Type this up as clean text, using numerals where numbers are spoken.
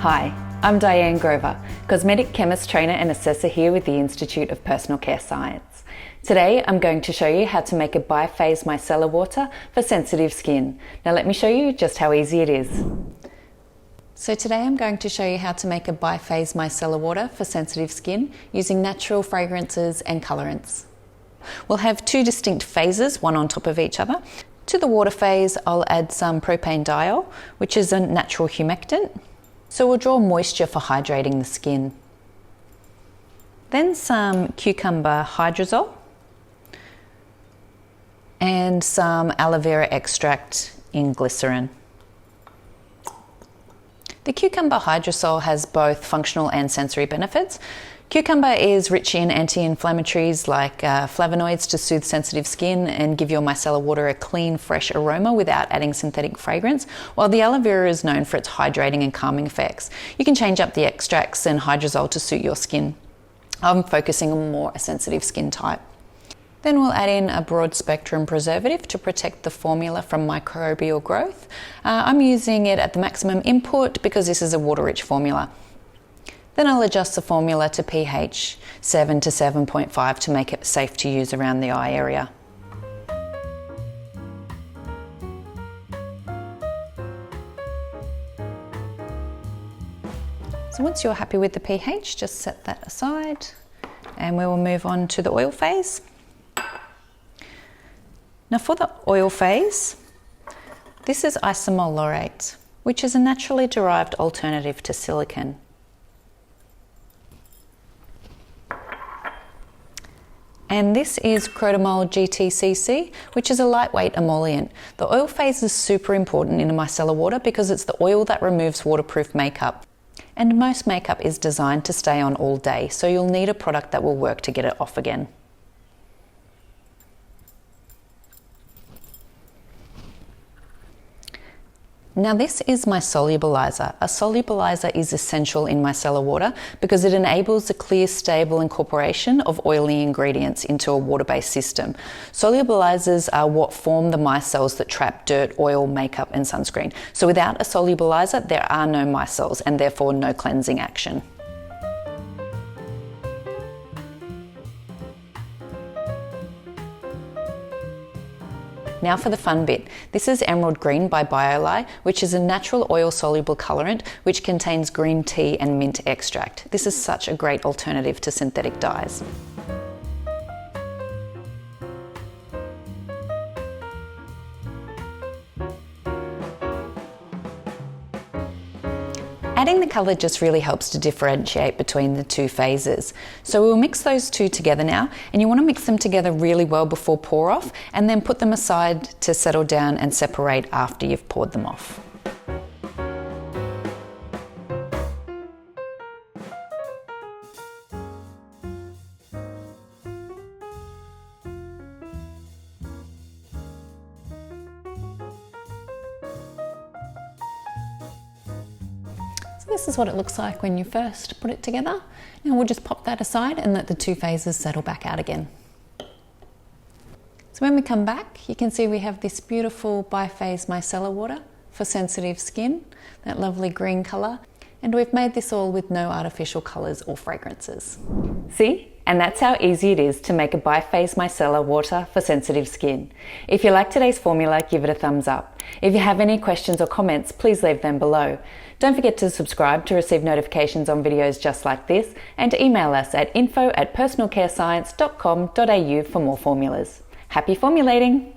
Hi, I'm Diane Grover, Cosmetic Chemist Trainer and Assessor here with the Institute of Personal Care Science. Today I'm going to show you how to make a biphase micellar water for sensitive skin. Now let me show you just how easy it is. So today I'm going to show you how to make a biphase micellar water for sensitive skin using natural fragrances and colorants. We'll have two distinct phases, one on top of each other. To the water phase, I'll add some propane diol, which is a natural humectant. So we'll draw moisture for hydrating the skin. Then some cucumber hydrosol and some aloe vera extract in glycerin. The cucumber hydrosol has both functional and sensory benefits. Cucumber is rich in anti-inflammatories like flavonoids to soothe sensitive skin and give your micellar water a clean, fresh aroma without adding synthetic fragrance, while the aloe vera is known for its hydrating and calming effects. You can change up the extracts and hydrosol to suit your skin. I'm focusing on more a sensitive skin type. Then we'll add in a broad spectrum preservative to protect the formula from microbial growth. I'm using it at the maximum input because this is a water-rich formula. Then I'll adjust the formula to pH 7 to 7.5 to make it safe to use around the eye area. So once you're happy with the pH, just set that aside and we will move on to the oil phase. Now for the oil phase, this is isomol laurate, which is a naturally derived alternative to silicone. And this is crotamol GTCC, which is a lightweight emollient. The oil phase is super important in a micellar water because it's the oil that removes waterproof makeup. And most makeup is designed to stay on all day, so you'll need a product that will work to get it off again. Now this is my solubilizer. A solubilizer is essential in micellar water because it enables the clear, stable incorporation of oily ingredients into a water-based system. Solubilizers are what form the micelles that trap dirt, oil, makeup and sunscreen. So without a solubilizer, there are no micelles and therefore no cleansing action. Now for the fun bit. This is Emerald Green by BioLye, which is a natural oil-soluble colorant which contains green tea and mint extract. This is such a great alternative to synthetic dyes. Adding the colour just really helps to differentiate between the two phases. So we'll mix those two together now, and you want to mix them together really well before pour off and then put them aside to settle down and separate after you've poured them off. This is what it looks like when you first put it together. Now we'll just pop that aside and let the two phases settle back out again. So when we come back, you can see we have this beautiful biphase micellar water for sensitive skin, that lovely green colour, and we've made this all with no artificial colours or fragrances. See? And that's how easy it is to make a biphase micellar water for sensitive skin. If you like today's formula, give it a thumbs up. If you have any questions or comments, please leave them below. Don't forget to subscribe to receive notifications on videos just like this and to email us at info@personalcarescience.com.au for more formulas. Happy formulating!